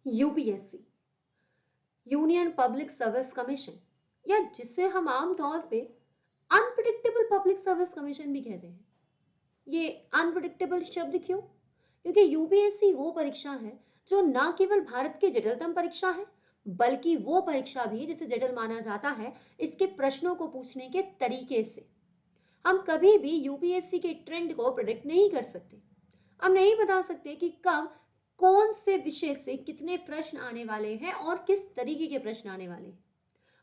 UPSC, union public service commission, या जिसे हम आमतौर पे अनप्रिडिक्टेबल पब्लिक सर्विस कमीशन भी कहते हैं। ये अनप्रिडिक्टेबल शब्द क्यों? क्योंकि यूपीएससी वो परीक्षा है जो न केवल भारत की जटिलतम परीक्षा है, बल्कि वो परीक्षा भी जिसे जटिल माना जाता है इसके प्रश्नों को पूछने के तरीके से। हम कभी भी यूपीएससी के ट्रेंड को प्रिडिक्ट नहीं कर सकते। हम नहीं बता सकते कि कब कौन से विषय से कितने प्रश्न आने वाले हैं और किस तरीके के प्रश्न आने वाले हैं।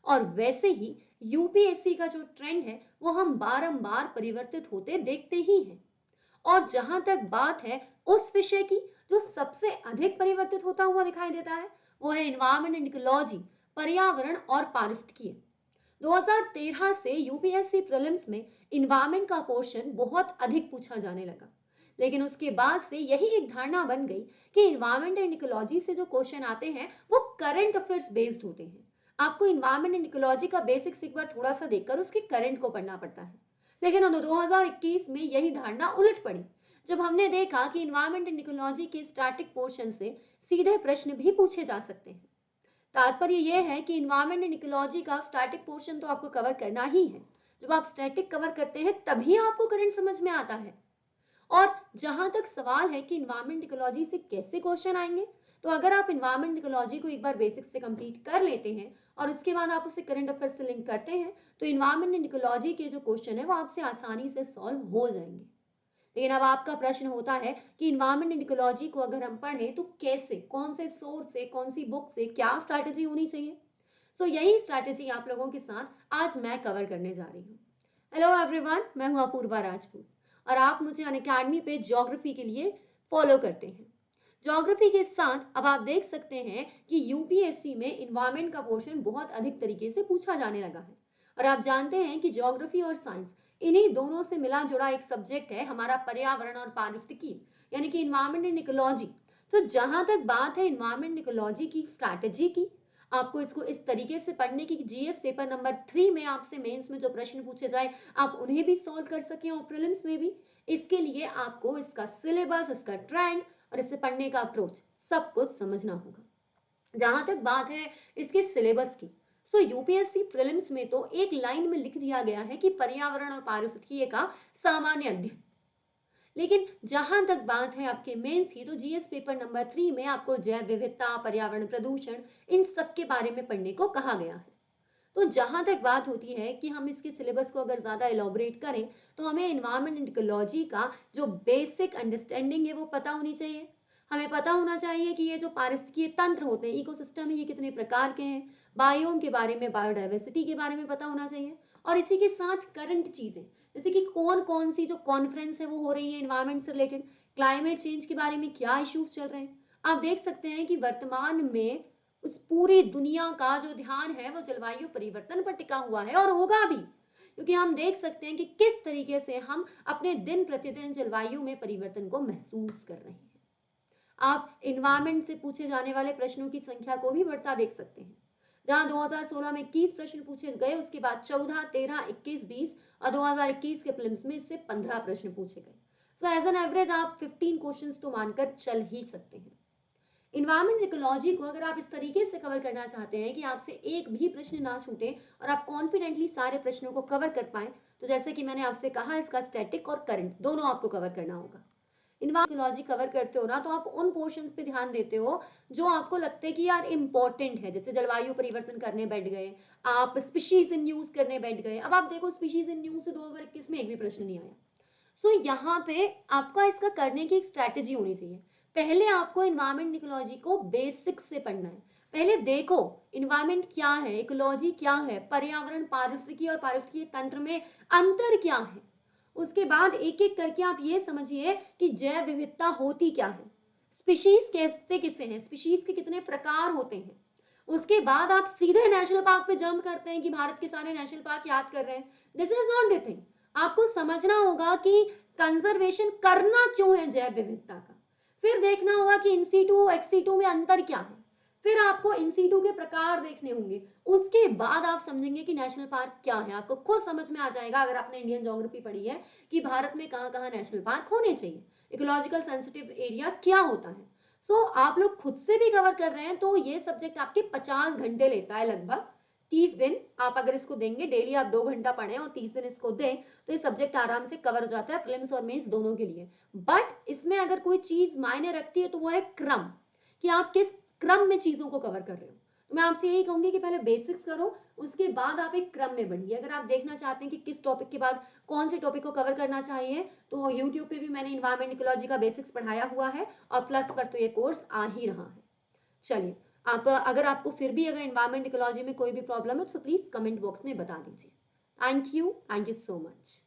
और वैसे ही यूपीएससी का जो ट्रेंड है वो हम बारंबार परिवर्तित होते देखते ही हैं। और जहां तक बात है उस विषय की जो सबसे अधिक परिवर्तित होता हुआ दिखाई देता है, वो है एनवायरमेंट एंड इकोलॉजी, पर्यावरण और पारिस्थितिकी। 2013 से यूपीएससी प्रीलिम्स में इन्वायरमेंट का पोर्शन बहुत अधिक पूछा जाने लगा, लेकिन उसके बाद से यही एक धारणा बन गई कि इन्वायरमेंट एंड इकोलॉजी से जो क्वेश्चन आते हैं वो करंट अफेयर्स बेस्ड होते हैं। आपको इन्वायरमेंट एंड इकोलॉजी का बेसिक्स एक बार थोड़ा सा देखकर उसके करंट को पढ़ना पड़ता है। लेकिन 2021 में यही धारणा उलट पड़ी, जब हमने देखा कि इन्वायरमेंट एंड इकोलॉजी के स्टैटिक पोर्शन से सीधे प्रश्न भी पूछे जा सकते हैं। तात्पर्य यह है कि इन्वायरमेंट एंड इकोलॉजी का स्टैटिक पोर्शन तो आपको कवर करना ही है। जब आप स्टैटिक कवर करते हैं तभी आपको करंट समझ में आता है। और जहां तक सवाल है कि इन्वायरमेंट इकोलॉजी से कैसे क्वेश्चन आएंगे, तो अगर आप इन्वायरमेंट इकोलॉजी को एक बार बेसिक से कंप्लीट कर लेते हैं और उसके बाद आप उसे करंट अफेयर से लिंक करते हैं, तो इन्वायरमेंट एंड इकोलॉजी के जो क्वेश्चन है वो आपसे आसानी से सॉल्व हो जाएंगे। लेकिन अब आपका प्रश्न होता है कि इन्वायरमेंट एंड इकोलॉजी को अगर हम पढ़ें तो कैसे, कौन से सोर्स से, कौन सी बुक से, क्या स्ट्रैटेजी होनी चाहिए। सो यही स्ट्रैटेजी आप लोगों के साथ आज मैं कवर करने जा रही हूँ। हेलो एवरीवन, मैं हूँ अपूर्वा राजपूत और आप मुझे अनअकैडमी पे ज्योग्राफी के लिए फॉलो करते हैं। ज्योग्राफी के साथ अब आप देख सकते हैं कि यूपीएससी में इन्वायरमेंट का पोर्शन बहुत अधिक तरीके से पूछा जाने लगा है। और आप जानते हैं कि ज्योग्राफी और साइंस, इन्हीं दोनों से मिला जुड़ा एक सब्जेक्ट है हमारा पर्यावरण और पारिस्थितिकी, यानी कि इन्वायरमेंट एंड इकोलॉजी। तो जहां तक बात है इन्वायरमेंट इकोलॉजी की स्ट्रैटेजी की, आपको इसको इस तरीके से पढ़ने की जीएस पेपर नंबर 3 में आपसे मेंस में जो प्रश्न पूछे जाए आप उन्हें भी सॉल्व कर सकें और प्रीलिम्स में भी। इसके लिए आपको इसका सिलेबस, इसका ट्रेंड और इसे पढ़ने का अप्रोच सब कुछ समझना होगा। जहां तक बात है इसके सिलेबस की, सो यूपीएससी प्रीलिम्स में तो एक लाइन में लिख दिया गया है कि पर्यावरण और पारिस्थितिकी का सामान्य अध्ययन। लेकिन जहां तक बात है आपके मेंस की, तो जीएस पेपर नंबर 3 में आपको जैव विविधता, पर्यावरण प्रदूषण, इन सब के बारे में पढ़ने को कहा गया है। तो जहां तक बात होती है कि हम इसके सिलेबस को अगर ज्यादा एलोबरेट करें, तो हमें एनवायरमेंट एंड इकोलॉजी का जो बेसिक अंडरस्टैंडिंग है वो पता होनी चाहिए। हमें पता होना चाहिए कि ये जो पारिस्थितिकीय तंत्र होते हैं, इकोसिस्टम है, ये कितने प्रकार के हैं, बायोम के बारे में, बायोडाइवर्सिटी के बारे में पता होना चाहिए। और इसी के साथ करंट चीजें, जैसे कि कौन कौन सी जो कॉन्फ्रेंस है वो हो रही है एनवायरमेंट से रिलेटेड, क्लाइमेट चेंज के बारे में क्या इश्यूज चल रहे हैं। आप देख सकते हैं कि वर्तमान में उस पूरी दुनिया का जो ध्यान है वो जलवायु परिवर्तन पर टिका हुआ है और होगा भी, क्योंकि हम देख सकते हैं कि किस तरीके से हम अपने दिन प्रतिदिन जलवायु में परिवर्तन को महसूस कर रहे हैं। आप इन्वायरमेंट से पूछे जाने वाले प्रश्नों की संख्या को भी बढ़ता देख सकते हैं। जहां 2016 में 21 प्रश्न पूछे गए, उसके बाद 14, 13, 21, 20 और 2021 के प्रीलिम्स में इससे 15 प्रश्न पूछे गए। सो एज एन एवरेज आप 15 क्वेश्चंस तो मानकर चल ही सकते हैं। इन्वायरमेंट इकोलॉजी को अगर आप इस तरीके से कवर करना चाहते हैं कि आपसे एक भी प्रश्न ना छूटे और आप कॉन्फिडेंटली सारे प्रश्नों को कवर कर पाए, तो जैसे कि मैंने आपसे कहा, इसका स्टैटिक और करंट दोनों आपको कवर करना होगा। इन्वायरमेंट इकोलॉजी कवर करते हो ना, तो आप उन पोर्शंस पे ध्यान देते हो जो आपको लगता है कि यार इंपॉर्टेंट है, जैसे जलवायु परिवर्तन करने बैठ गए, आप स्पीशीज इन न्यूज करने बैठ गए। अब आप देखो, स्पीशीज इन न्यूज से 2021 में एक भी प्रश्न नहीं आया। सो यहाँ पे आपका इसका करने की एक स्ट्रैटेजी होनी चाहिए। पहले आपको इन्वायरमेंट इकोलॉजी को बेसिक से पढ़ना है। पहले देखो इन्वायरमेंट क्या है, इकोलॉजी क्या है, पर्यावरण, पारिस्थितिकी और पारिस्थितिकीय तंत्र में अंतर क्या है। उसके बाद एक एक करके आप ये समझिए कि जैव विविधता होती क्या है, स्पीशीज कहते किसे हैं, स्पीशीज के कितने प्रकार होते हैं। उसके बाद आप सीधे नेशनल पार्क पे जंप करते हैं कि भारत के सारे नेशनल पार्क याद कर रहे हैं। This is not the thing. आपको समझना होगा कि कंजर्वेशन करना क्यों है जैव विविधता का। फिर देखना होगा कि इंसीटू एक्सीटू में अंतर क्या है। फिर आपको इंसीटू के प्रकार देखने होंगे। उसके बाद आप समझेंगे कि नेशनल पार्क क्या है। आपको खुद समझ में आ जाएगा, अगर आपने इंडियन ज्योग्राफी पढ़ी है, कि भारत में कहाँ कहाँ नेशनल पार्क होने चाहिए, इकोलॉजिकल सेंसिटिव एरिया क्या होता है। सो आप लोग खुद से भी कवर कर रहे हैं तो ये सब्जेक्ट आपके 50 घंटे लेता है लगभग। 30 दिन आप अगर इसको देंगे, डेली आप 2 घंटा पढ़ें और 30 दिन इसको दें, तो ये सब्जेक्ट आराम से कवर हो जाता है प्रीलिम्स और मेंस दोनों के लिए। बट इसमें अगर कोई चीज मायने रखती है तो वो है क्रम, कि आप किस क्रम में चीजों को कवर कर रहे हो। तो मैं आपसे यही कहूंगी कि पहले बेसिक्स करो, उसके बाद आप एक क्रम में बढ़िए। अगर आप देखना चाहते हैं कि किस टॉपिक के बाद कौन से टॉपिक को कवर करना चाहिए, तो यूट्यूब पे भी मैंने इन्वायरमेंट इकोलॉजी का बेसिक्स पढ़ाया हुआ है और प्लस पर तो ये कोर्स आ ही रहा है। चलिए, आप अगर आपको फिर भी अगर इन्वायरमेंट इकोलॉजी में कोई भी प्रॉब्लम है तो प्लीज कमेंट बॉक्स में बता दीजिए। Thank you so much.